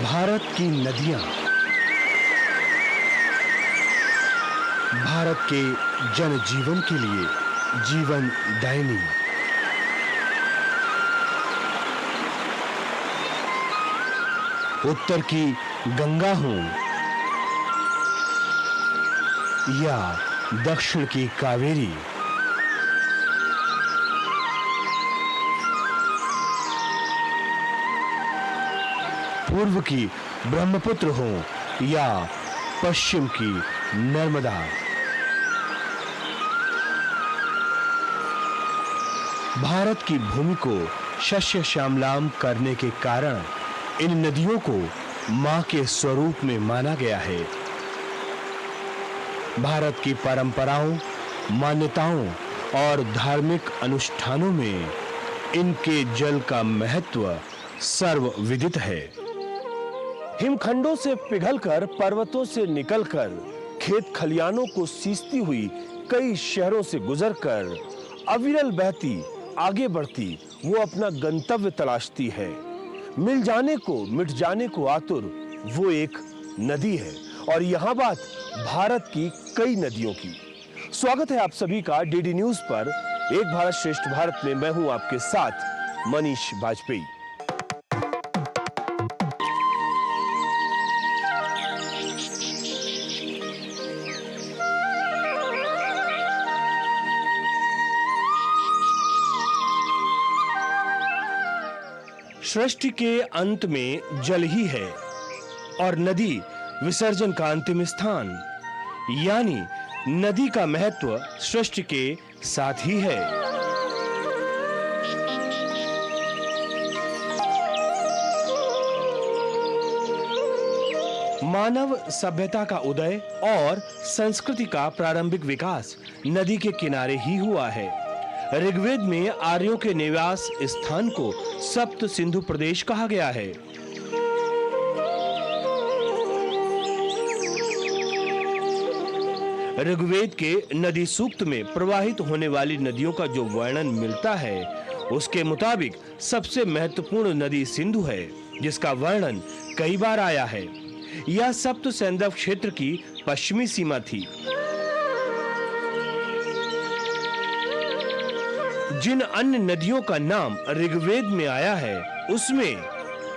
भारत की नदियां भारत के जनजीवन के लिए जीवन दायिनी। उत्तर की गंगा हो या दक्षिण की कावेरी, पूर्व की ब्रह्मपुत्र हो या पश्चिम की नर्मदा, भारत की भूमि को शस्य श्यामलाम करने के कारण इन नदियों को मां के स्वरूप में माना गया है। भारत की परंपराओं, मान्यताओं और धार्मिक अनुष्ठानों में इनके जल का महत्व सर्वविदित है। हिमखंडों से पिघलकर, पर्वतों से निकलकर, खेत खलियानों को सींचती हुई कई शहरों से गुजरकर अविरल बहती, आगे बढ़ती वो अपना गंतव्य तलाशती है। मिल जाने को, मिट जाने को आतुर वो एक नदी है। और यहां बात भारत की कई नदियों की। स्वागत है आप सभी का डीडी न्यूज पर। एक भारत श्रेष्ठ भारत में मैं हूं आपके साथ मनीष वाजपेयी। सृष्टि के अंत में जल ही है और नदी विसर्जन का अंतिम स्थान, यानी नदी का महत्व सृष्टि के साथ ही है। मानव सभ्यता का उदय और संस्कृति का प्रारंभिक विकास नदी के किनारे ही हुआ है। ऋग्वेद में आर्यों के निवास स्थान को सप्त सिंधु प्रदेश कहा गया है। ऋग्वेद के नदी सूक्त में प्रवाहित होने वाली नदियों का जो वर्णन मिलता है, उसके मुताबिक सबसे महत्वपूर्ण नदी सिंधु है, जिसका वर्णन कई बार आया है। यह सप्त सैंधव क्षेत्र की पश्चिमी सीमा थी। जिन अन्य नदियों का नाम ऋग्वेद में आया है, उसमें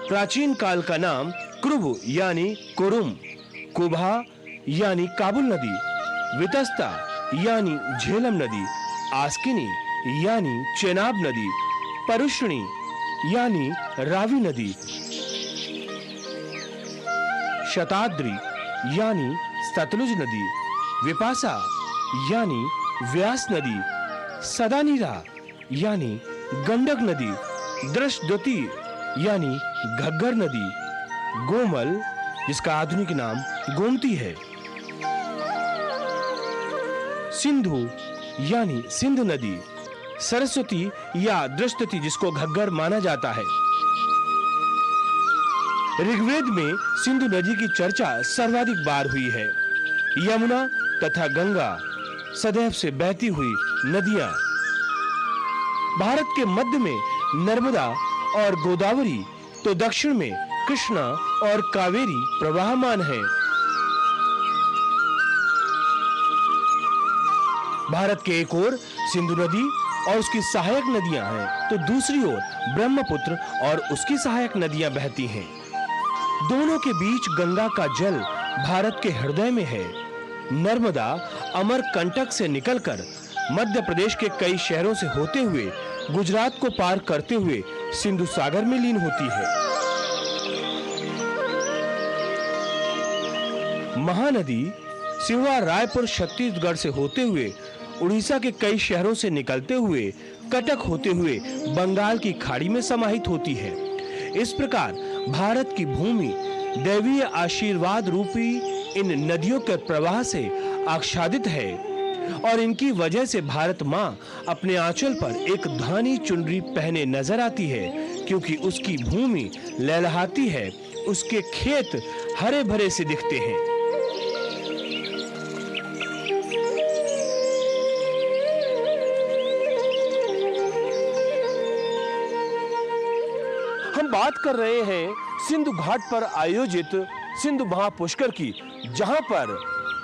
प्राचीन काल का नाम कृभु यानी कुरुम, कुभा यानी काबुल नदी, वितस्ता यानी झेलम नदी, आस्किनी यानी चेनाब नदी, परुष्णी यानी रावी नदी, शताद्री यानी सतलुज नदी, विपासा यानी व्यास नदी, सदानीरा यानी गंडक नदी, दृष्टद्युति यानी घग्गर नदी, गोमल जिसका आधुनिक नाम गोमती है, सिंधु यानी सिंध नदी, सरस्वती या दृष्टद्युति जिसको घग्गर माना जाता है। ऋग्वेद में सिंधु नदी की चर्चा सर्वाधिक बार हुई है। यमुना तथा गंगा सदैव से बहती हुई नदियां। भारत के मध्य में नर्मदा और गोदावरी, तो दक्षिण में कृष्णा और कावेरी प्रवाहमान है। भारत के एक ओर सिंधु नदी और उसकी सहायक नदियां हैं, तो दूसरी ओर ब्रह्मपुत्र और उसकी सहायक नदियां बहती हैं। दोनों के बीच गंगा का जल भारत के हृदय में है। नर्मदा अमरकंटक से निकलकर मध्य प्रदेश के कई शहरों से होते हुए गुजरात को पार करते हुए सिंधु सागर में लीन होती है। महानदी सिवा रायपुर छत्तीसगढ़ से होते हुए उड़ीसा के कई शहरों से निकलते हुए कटक होते हुए बंगाल की खाड़ी में समाहित होती है। इस प्रकार भारत की भूमि दैवीय आशीर्वाद रूपी इन नदियों के प्रवाह से आच्छादित है और इनकी वजह से भारत मां अपने आंचल पर एक धानी चुनरी पहने नजर आती है, क्योंकि उसकी भूमि लहलहाती है, उसके खेत हरे भरे से दिखते हैं। हम बात कर रहे हैं सिंधु घाट पर आयोजित सिंधु महापुष्कर की, जहां पर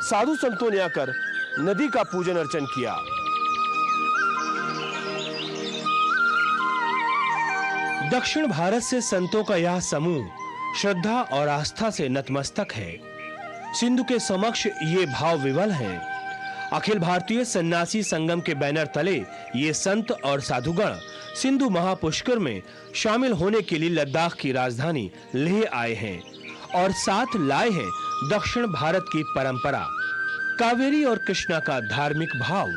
साधु संतों ने आकर नदी का पूजन अर्चन किया। दक्षिण भारत से संतों का यह समूह श्रद्धा और आस्था से नतमस्तक है। सिंधु के समक्ष ये भाव विवल हैं। अखिल भारतीय सन्यासी संगम के बैनर तले ये संत और साधुगण सिंधु महापुष्कर में शामिल होने के लिए लद्दाख की राजधानी लेह आए हैं और साथ लाए हैं दक्षिण भारत की परंपरा। कावेरी और कृष्णा का धार्मिक भाव,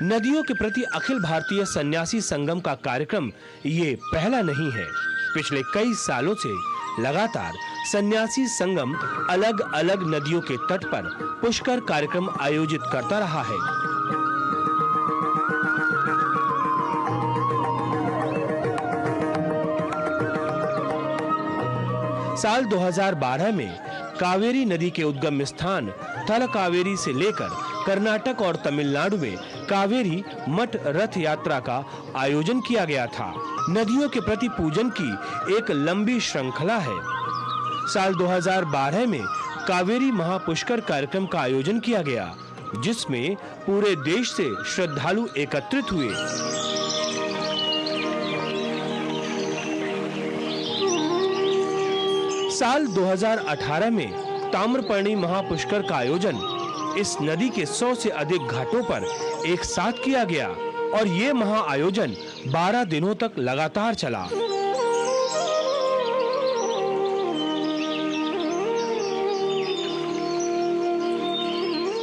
नदियों के प्रति अखिल भारतीय सन्यासी संगम का कार्यक्रम ये पहला नहीं है। पिछले कई सालों से लगातार सन्यासी संगम अलग-अलग नदियों के तट पर पुष्कर कार्यक्रम आयोजित करता रहा है। साल 2012 में कावेरी नदी के उद्गम स्थान थल कावेरी से लेकर कर्नाटक और तमिलनाडु में कावेरी मठ रथ यात्रा का आयोजन किया गया था। नदियों के प्रति पूजन की एक लंबी श्रृंखला है। साल 2012 में कावेरी महापुष्कर कार्यक्रम का आयोजन किया गया, जिसमें पूरे देश से श्रद्धालु एकत्रित हुए। साल 2018 में ताम्रपर्णी महापुष्कर का आयोजन इस नदी के 100 से अधिक घाटों पर एक साथ किया गया और ये महाआयोजन 12 दिनों तक लगातार चला।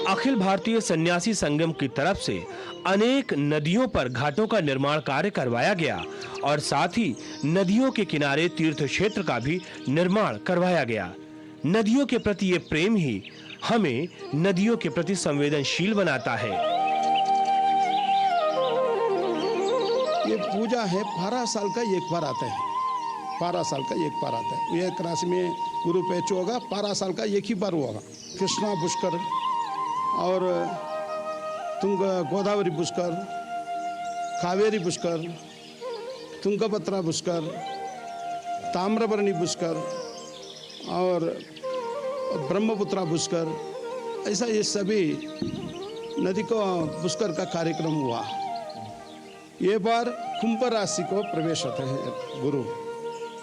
अखिल भारतीय सन्यासी संगम की तरफ से अनेक नदियों पर घाटों का निर्माण कार्य करवाया गया और साथ ही नदियों के किनारे तीर्थ क्षेत्र का भी निर्माण करवाया गया। नदियों के प्रति ये प्रेम ही हमें नदियों के प्रति संवेदनशील बनाता है। ये पूजा है, 12 साल का एक बार आता है। 12 साल का एक बार आता है। ये राशि में गुरु पैच होगा, 12 साल का एक ही बार होगा। कृष्णा पुष्कर और तुंग गोदावरी पुष्कर, कावेरी पुष्कर, तुंगभद्रा पुष्कर, ताम्रपर्णी पुष्कर और ब्रह्मपुत्रा पुष्कर, ऐसा ये सभी नदी को पुष्कर का कार्यक्रम हुआ। ये बार कुंभ राशि को प्रवेश होते हैं गुरु।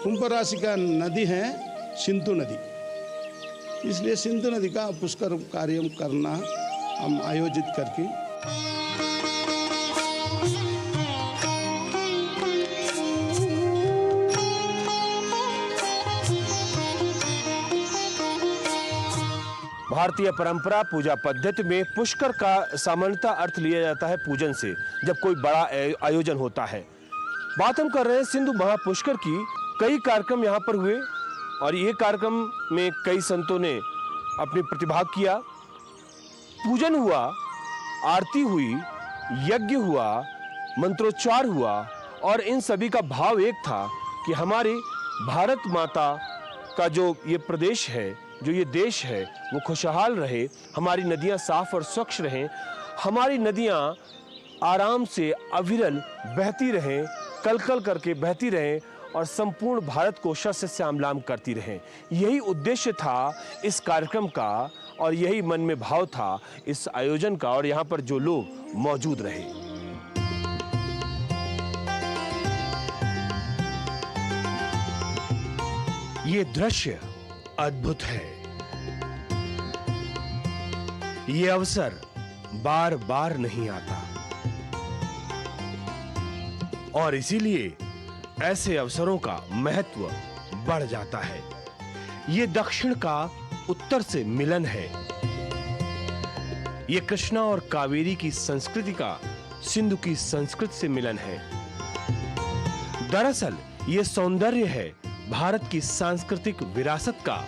कुंभ राशि का नदी है सिंधु नदी, इसलिए सिंधु नदी का पुष्कर कार्य करना हम आयोजित करके भारतीय परंपरा पूजा पद्धति में पुष्कर का सामान्यतः अर्थ लिया जाता है पूजन से, जब कोई बड़ा आयोजन होता है। बात हम कर रहे हैं सिंधु महापुष्कर की। कई कार्यक्रम यहाँ पर हुए और ये कार्यक्रम में कई संतों ने अपनी प्रतिभाग किया। पूजन हुआ, आरती हुई, यज्ञ हुआ, मंत्रोच्चार हुआ और इन सभी का भाव एक था कि हमारी भारत माता का जो ये प्रदेश है, जो ये देश है, वो खुशहाल रहे, हमारी नदियां साफ और स्वच्छ रहें, हमारी नदियां आराम से अविरल बहती रहें, कलकल करके बहती रहें और संपूर्ण भारत को शस्य श्यामलाम करती रहें। यही उद्देश्य था इस कार्यक्रम का और यही मन में भाव था इस आयोजन का और यहाँ पर जो लोग मौजूद रहे। ये दृश्य अद्भुत है। ये अवसर बार बार नहीं आता और इसीलिए ऐसे अवसरों का महत्व बढ़ जाता है। ये दक्षिण का उत्तर से मिलन है। ये कृष्णा और कावेरी की संस्कृति का सिंधु की संस्कृति से मिलन है। दरअसल ये सौंदर्य है भारत की सांस्कृतिक विरासत का,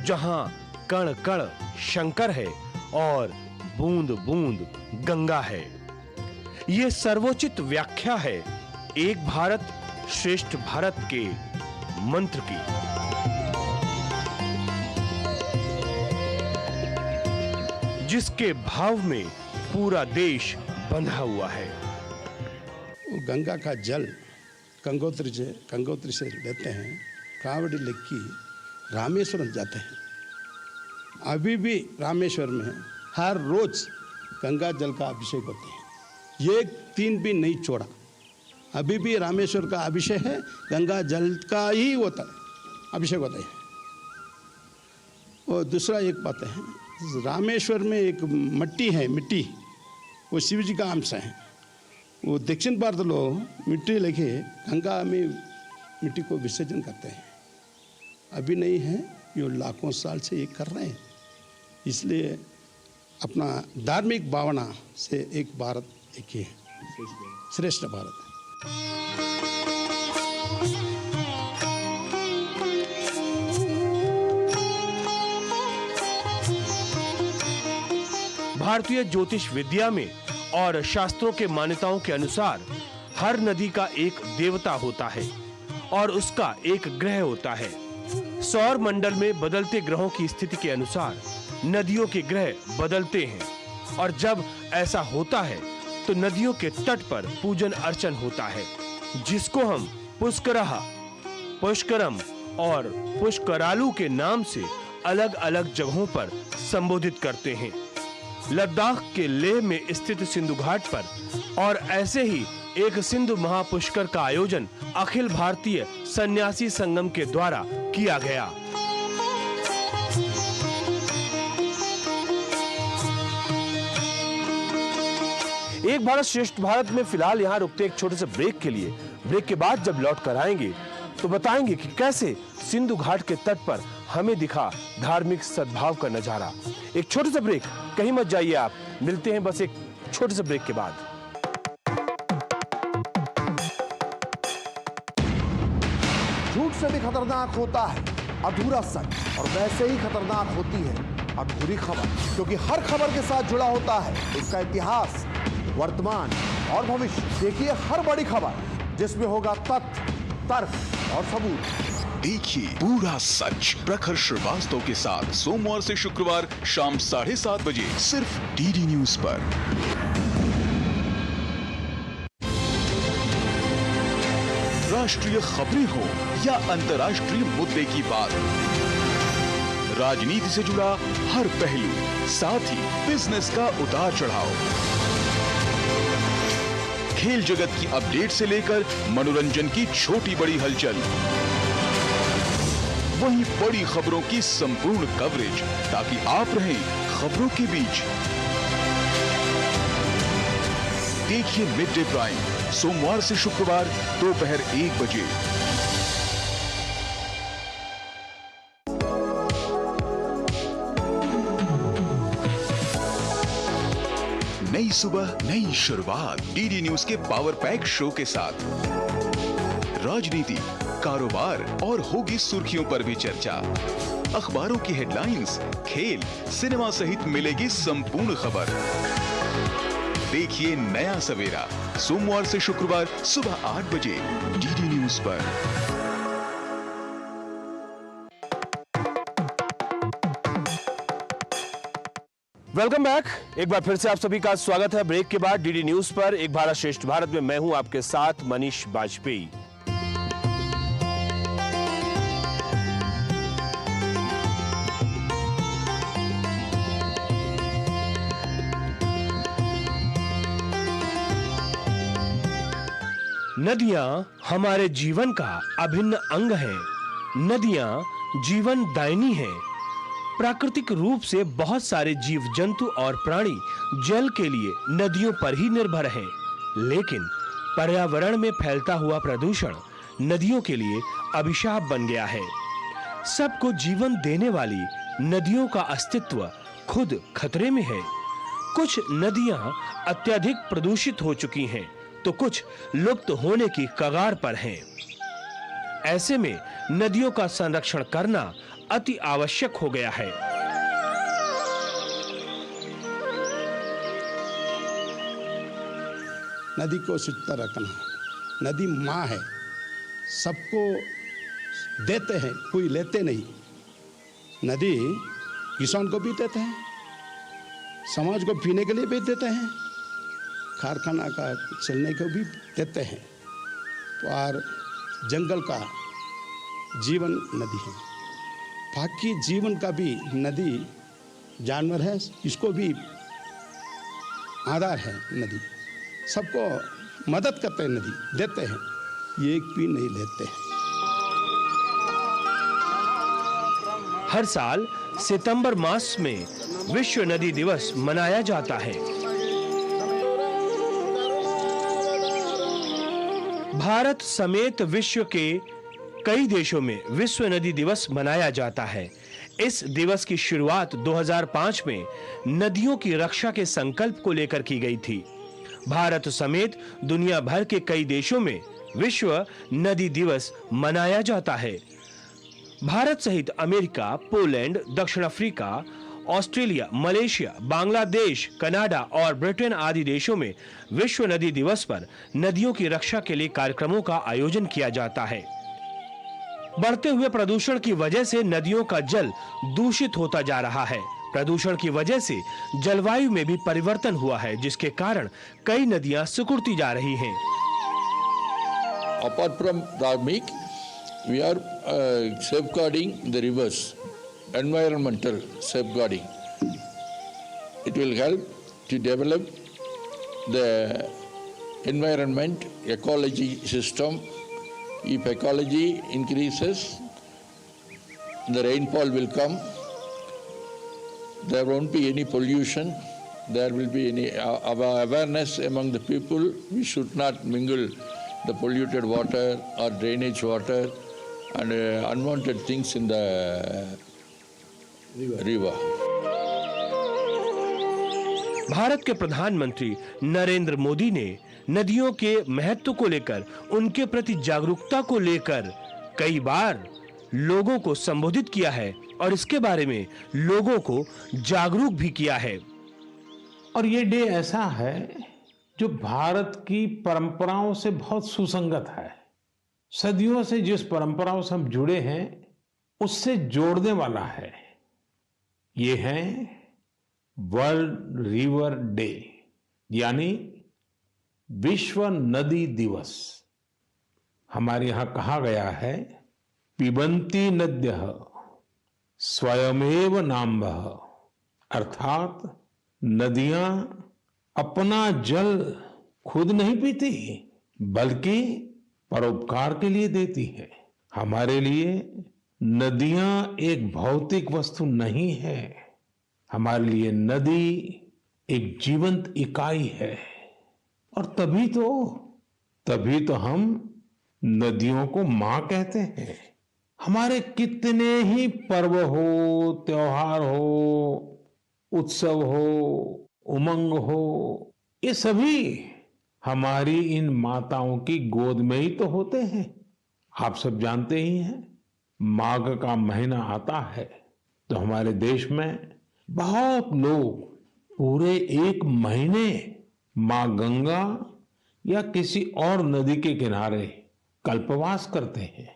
जहां कण कण शंकर है और बूंद बूंद गंगा है। ये सर्वोचित व्याख्या है एक भारत श्रेष्ठ भारत के मंत्र की। जिसके भाव में पूरा देश बंधा हुआ है। गंगा का जल गंगोत्री से लेते हैं, कावड़ी लेकी रामेश्वरम जाते हैं। अभी भी रामेश्वर में हर रोज गंगा जल का अभिषेक होते हैं, एक दिन भी नहीं छोड़ा। अभी भी रामेश्वर का अभिषेक है, गंगा जल का ही होता है, अभिषेक होता है। और दूसरा एक बात है, रामेश्वर में एक मिट्टी है, मिट्टी वो शिव जी का अंश है। वो दक्षिण भारत लोग मिट्टी लेके गंगा में मिट्टी को विसर्जन करते हैं। अभी नहीं है, ये लाखों साल से ये कर रहे हैं। इसलिए अपना धार्मिक भावना से एक भारत एक ही है, श्रेष्ठ भारत। भारतीय ज्योतिष विद्या में और शास्त्रों के मान्यताओं के अनुसार हर नदी का एक देवता होता है और उसका एक ग्रह होता है। सौर मंडल में बदलते ग्रहों की स्थिति के अनुसार नदियों के ग्रह बदलते हैं और जब ऐसा होता है तो नदियों के तट पर पूजन अर्चन होता है, जिसको हम पुष्करह, पुष्करम और पुष्करालू के नाम से अलग अलग जगहों पर संबोधित करते हैं। लद्दाख के लेह में स्थित सिंधु घाट पर और ऐसे ही एक सिंधु महापुष्कर का आयोजन अखिल भारतीय सन्यासी संगम के द्वारा किया गया। एक भारत श्रेष्ठ भारत में फिलहाल यहाँ रुकते एक छोटे से ब्रेक के लिए। ब्रेक के बाद जब लौट कर आएंगे तो बताएंगे कि कैसे सिंधु घाट के तट पर हमें दिखा धार्मिक सद्भाव का नजारा। एक छोटे से ब्रेक, कहीं मत जाइए आप, मिलते हैं बस एक छोटे से ब्रेक के बाद। झूठ से भी खतरनाक होता है अधूरा सच, और वैसे ही खतरनाक होती है अधूरी खबर, क्योंकि हर खबर के साथ जुड़ा होता है उसका इतिहास, वर्तमान और भविष्य। देखिए हर बड़ी खबर जिसमें होगा तथ्य, तर्क और सबूत। देखिए पूरा सच प्रखर श्रीवास्तव के साथ सोमवार से शुक्रवार शाम 7:30 बजे सिर्फ डीडी न्यूज पर। राष्ट्रीय खबरें हो या अंतर्राष्ट्रीय मुद्दे की बात, राजनीति से जुड़ा हर पहलू, साथ ही बिजनेस का उतार चढ़ाव, खेल जगत की अपडेट से लेकर मनोरंजन की छोटी बड़ी हलचल, वहीं बड़ी खबरों की संपूर्ण कवरेज, ताकि आप रहें खबरों के बीच। देखिए मिड डे प्राइम सोमवार से शुक्रवार दोपहर 1 बजे। नई सुबह नई शुरुआत डीडी न्यूज के पावर पैक शो के साथ। राजनीति, कारोबार और होगी सुर्खियों पर भी चर्चा। अखबारों की हेडलाइंस, खेल, सिनेमा सहित मिलेगी संपूर्ण खबर। देखिए नया सवेरा सोमवार से शुक्रवार सुबह 8 बजे डीडी न्यूज पर। Welcome back. एक बार फिर से आप सभी का स्वागत है ब्रेक के बाद डीडी न्यूज पर एक भारत श्रेष्ठ भारत में। मैं हूं आपके साथ मनीष बाजपेयी। नदियां हमारे जीवन का अभिन्न अंग हैं। नदियां जीवन दायिनी हैं। प्राकृतिक रूप से बहुत सारे जीव जंतु और प्राणी जल के लिए नदियों पर ही निर्भर हैं, लेकिन पर्यावरण में फैलता हुआ प्रदूषण नदियों के लिए अभिशाप बन गया है। सबको जीवन देने वाली नदियों का अस्तित्व खुद खतरे में है। कुछ नदियां अत्यधिक प्रदूषित हो चुकी हैं, तो कुछ लुप्त होने की कगार पर हैं। ऐसे में नदियों का संरक्षण करना अति आवश्यक हो गया है। नदी को शुद्धता रखना, नदी माँ है, सबको देते हैं, कोई लेते नहीं। नदी किसान को भी देते हैं, समाज को पीने के लिए भी देते हैं, कारखाना का चलने को भी देते हैं। और जंगल का जीवन नदी है। बाकी जीवन का भी नदी जानवर है, इसको भी आधार है। नदी सबको मदद करते हैं, नदी देते हैं, एक भी नहीं लेते हैं। हर साल सितंबर मास में विश्व नदी दिवस मनाया जाता है। भारत समेत विश्व के कई देशों में विश्व नदी दिवस मनाया जाता है। इस दिवस की शुरुआत 2005 में नदियों की रक्षा के संकल्प को लेकर की गई थी। भारत समेत दुनिया भर के कई देशों में विश्व नदी दिवस मनाया जाता है। भारत सहित अमेरिका, पोलैंड, दक्षिण Africa, Australia, Malaysia, Bangladesh, Canada और ब्रिटेन आदि देशों में विश्व नदी दिवस पर नदियों की रक्षा के लिए कार्यक्रमों का आयोजन किया जाता है। बढ़ते हुए प्रदूषण की वजह से नदियों का जल दूषित होता जा रहा है। प्रदूषण की वजह से जलवायु में भी परिवर्तन हुआ है, जिसके कारण कई नदियां सिकुड़ती जा रही हैं। Apart from dharmic, we are safeguarding the rivers, environmental safeguarding. It will help to develop the environment, ecology system. If ecology increases, the rainfall will come. There won't be any pollution. There will be any awareness among the people. We should not mingle the polluted water or drainage water and unwanted things in the river. Bharat के प्रधानमंत्री नरेंद्र मोदी ने नदियों के महत्व को लेकर, उनके प्रति जागरूकता को लेकर कई बार लोगों को संबोधित किया है और इसके बारे में लोगों को जागरूक भी किया है। और ये डे ऐसा है जो भारत की परंपराओं से बहुत सुसंगत है। सदियों से जिस परंपराओं से हम जुड़े हैं उससे जोड़ने वाला है। ये है वर्ल्ड रिवर डे, यानी विश्व नदी दिवस। हमारे यहां कहा गया है, पिबन्ति नद्यः स्वयमेव नाम्भः, अर्थात नदियां अपना जल खुद नहीं पीती बल्कि परोपकार के लिए देती है। हमारे लिए नदियां एक भौतिक वस्तु नहीं है, हमारे लिए नदी एक जीवंत इकाई है। और तभी तो हम नदियों को मां कहते हैं। हमारे कितने ही पर्व हो, त्योहार हो, उत्सव हो, उमंग हो, ये सभी हमारी इन माताओं की गोद में ही तो होते हैं। आप सब जानते ही हैं, माघ का महीना आता है तो हमारे देश में बहुत लोग पूरे एक महीने मां गंगा या किसी और नदी के किनारे कल्पवास करते हैं।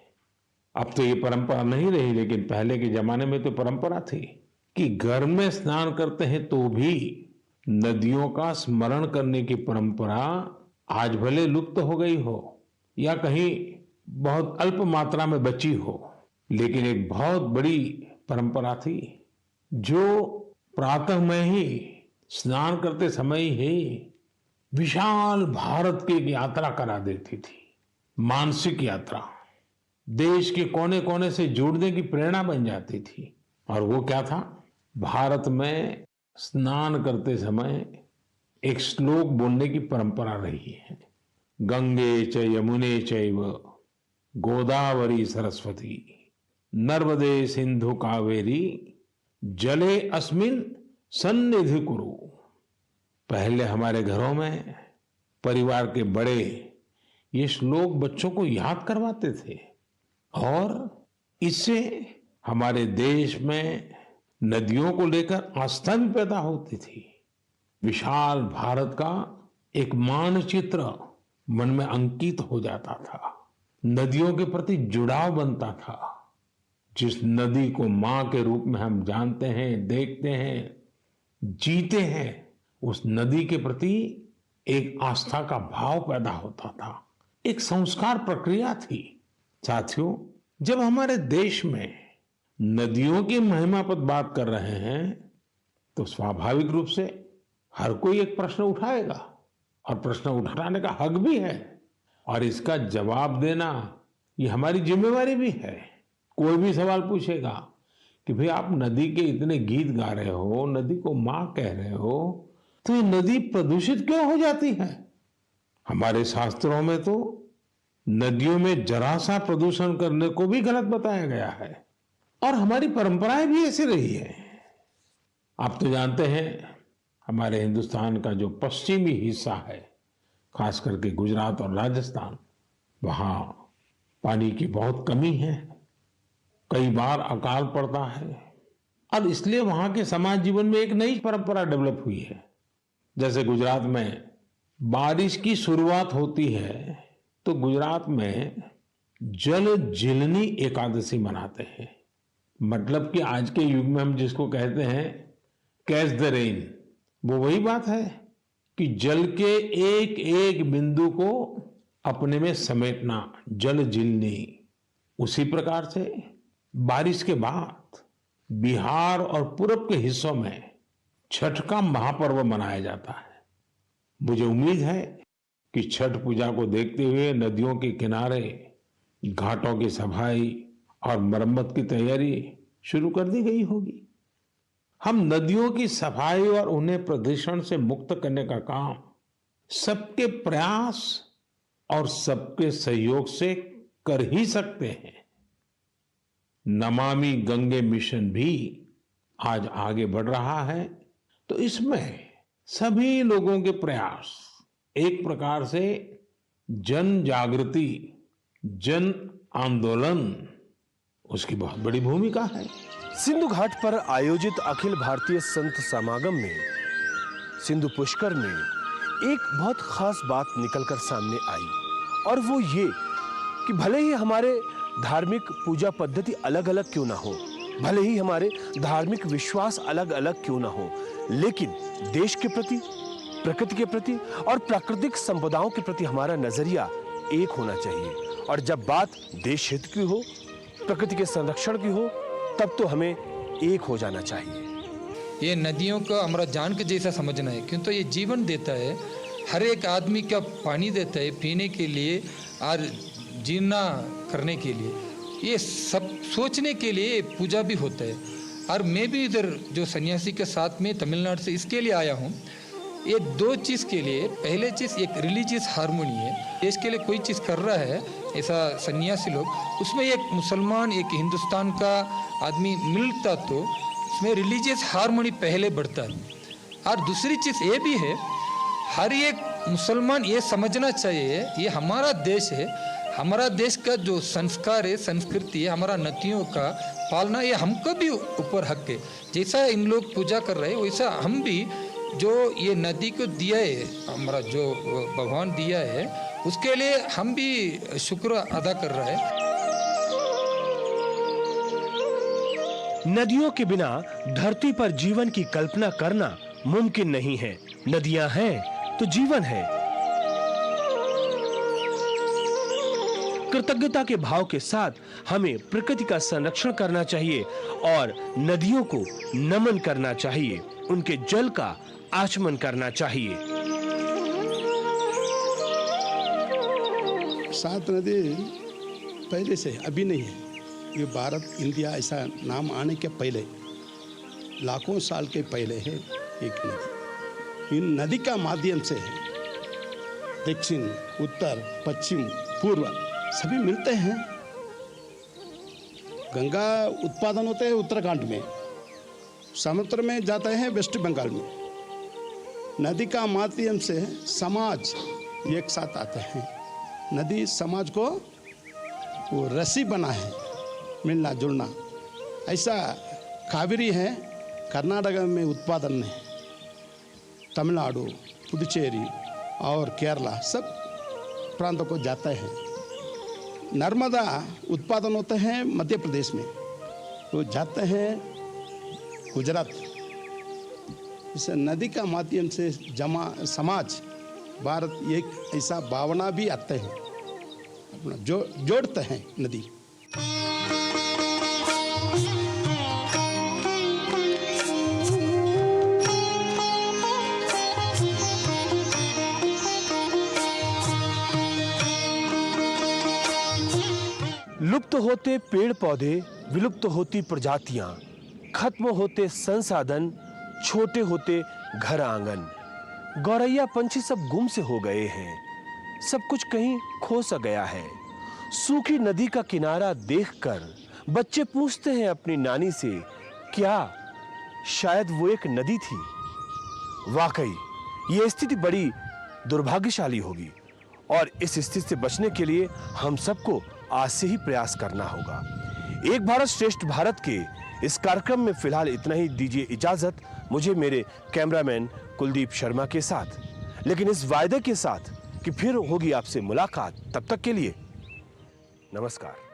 अब तो ये परंपरा नहीं रही, लेकिन पहले के जमाने में तो परंपरा थी कि घर में स्नान करते हैं तो भी नदियों का स्मरण करने की परंपरा आज भले लुप्त हो गई हो या कहीं बहुत अल्प मात्रा में बची हो, लेकिन एक बहुत बड़ी परंपरा थी जो प्रातः में ही स्नान करते समय ही विशाल भारत की एक यात्रा करा देती थी। मानसिक यात्रा, देश के कोने कोने से जुड़ने की प्रेरणा बन जाती थी। और वो क्या था, भारत में स्नान करते समय एक श्लोक बोलने की परंपरा रही है, गंगे च यमुने चैव गोदावरी सरस्वती नर्मदे सिंधु कावेरी जले अस्मिन सन्निधि कुरु। पहले हमारे घरों में परिवार के बड़े ये श्लोक बच्चों को याद करवाते थे और इससे हमारे देश में नदियों को लेकर आस्था भी पैदा होती थी। विशाल भारत का एक मानचित्र मन में अंकित हो जाता था, नदियों के प्रति जुड़ाव बनता था। जिस नदी को मां के रूप में हम जानते हैं, देखते हैं, जीते हैं, उस नदी के प्रति एक आस्था का भाव पैदा होता था, एक संस्कार प्रक्रिया थी। साथियों, जब हमारे देश में नदियों की महिमा पर बात कर रहे हैं तो स्वाभाविक रूप से हर कोई एक प्रश्न उठाएगा और प्रश्न उठाने का हक भी है और इसका जवाब देना ये हमारी जिम्मेवारी भी है। कोई भी सवाल पूछेगा कि भाई आप नदी के इतने गीत गा रहे हो, नदी को मां कह रहे हो, तो ये नदी प्रदूषित क्यों हो जाती है? हमारे शास्त्रों में तो नदियों में जरा सा प्रदूषण करने को भी गलत बताया गया है और हमारी परंपराएं भी ऐसी रही है। आप तो जानते हैं हमारे हिंदुस्तान का जो पश्चिमी हिस्सा है, खास करके गुजरात और राजस्थान, वहां पानी की बहुत कमी है, कई बार अकाल पड़ता है और इसलिए वहां के समाज जीवन में एक नई परंपरा डेवलप हुई है। जैसे गुजरात में बारिश की शुरुआत होती है तो गुजरात में जल जीलनी एकादशी मनाते हैं। मतलब कि आज के युग में हम जिसको कहते हैं कैच द रेन, वो वही बात है कि जल के एक एक बिंदु को अपने में समेटना, जल जीलनी। उसी प्रकार से बारिश के बाद बिहार और पूरब के हिस्सों में छठ का महापर्व मनाया जाता है। मुझे उम्मीद है कि छठ पूजा को देखते हुए नदियों के किनारे घाटों की सफाई और मरम्मत की तैयारी शुरू कर दी गई होगी। हम नदियों की सफाई और उन्हें प्रदूषण से मुक्त करने का काम सबके प्रयास और सबके सहयोग से कर ही सकते हैं। नमामि गंगे मिशन भी आज आगे बढ़ रहा है, तो इसमें सभी लोगों के प्रयास एक प्रकार से जन जागृति, जन आंदोलन, उसकी बहुत बड़ी भूमिका है। सिंधु घाट पर आयोजित अखिल भारतीय संत समागम में सिंधु पुष्कर में एक बहुत खास बात निकलकर सामने आई और वो ये कि भले ही हमारे धार्मिक पूजा पद्धति अलग अलग क्यों ना हो, भले ही हमारे धार्मिक विश्वास अलग अलग क्यों ना हो, लेकिन देश के प्रति, प्रकृति के प्रति और प्राकृतिक संपदाओं के प्रति हमारा नजरिया एक होना चाहिए। और जब बात देश हित की हो, प्रकृति के संरक्षण की हो, तब तो हमें एक हो जाना चाहिए। ये नदियों को हमारा जान के जैसा समझना है, क्योंकि ये जीवन देता है, हर एक आदमी का पानी देता है पीने के लिए और जीना करने के लिए। ये सब सोचने के लिए पूजा भी होता है। और मैं भी इधर जो सन्यासी के साथ में तमिलनाडु से इसके लिए आया हूँ, ये दो चीज़ के लिए। पहले चीज़ एक रिलीजियस हार्मोनी है, देश के लिए कोई चीज़ कर रहा है ऐसा सन्यासी लोग, उसमें एक मुसलमान एक हिंदुस्तान का आदमी मिलता तो उसमें रिलीजियस हार्मोनी पहले बढ़ता है। और दूसरी चीज़ ये भी है, हर एक मुसलमान ये समझना चाहिए ये हमारा देश है, हमारा देश का जो संस्कार है, संस्कृति है, हमारा नदियों का पालना, ये हमको भी ऊपर हक है। जैसा इन लोग पूजा कर रहे हैं वैसा हम भी जो ये नदी को दिया है, हमारा जो भगवान दिया है, उसके लिए हम भी शुक्र अदा कर रहे हैं। नदियों के बिना धरती पर जीवन की कल्पना करना मुमकिन नहीं है। नदियां हैं तो जीवन है। कृतज्ञता के भाव के साथ हमें प्रकृति का संरक्षण करना चाहिए और नदियों को नमन करना चाहिए, उनके जल का आचमन करना चाहिए। 7 नदी पहले से अभी नहीं है, ये भारत इंडिया ऐसा नाम आने के पहले, लाखों साल के पहले है एक नदी। इन नदी का माध्यम से दक्षिण, उत्तर, पश्चिम, पूर्व सभी मिलते हैं। गंगा उत्पादन होते हैं उत्तराखंड में, समुद्र में जाते हैं वेस्ट बंगाल में। नदी का माध्यम से समाज एक साथ आते हैं। नदी समाज को वो रस्सी बना है, मिलना जुलना। ऐसा कावेरी है कर्नाटक में उत्पादन है, तमिलनाडु, पुदुचेरी और केरला सब प्रांतों को जाते हैं। नर्मदा उत्पादन होते हैं मध्य प्रदेश में, वो जाते हैं गुजरात। इस नदी का माध्यम से समाज भारत एक ऐसा भावना भी आते हैं, अपना जोड़ते हैं नदी। लुप्त होते पेड़ पौधे, विलुप्त होती प्रजातियां, खत्म होते संसाधन, छोटे होते घर आंगन। गौरैया पंछी सब गुम से हो गए हैं, सब कुछ कहीं खो सा गया है। सूखी नदी का किनारा देखकर बच्चे पूछते हैं अपनी नानी से, क्या शायद वो एक नदी थी? वाकई ये स्थिति बड़ी दुर्भाग्यशाली होगी और इस स्थिति से बचने के लिए हम सबको आज से ही प्रयास करना होगा। एक भारत श्रेष्ठ भारत के इस कार्यक्रम में फिलहाल इतना ही। दीजिए इजाजत मुझे मेरे कैमरामैन कुलदीप शर्मा के साथ, लेकिन इस वायदे के साथ कि फिर होगी आपसे मुलाकात। तब तक के लिए नमस्कार।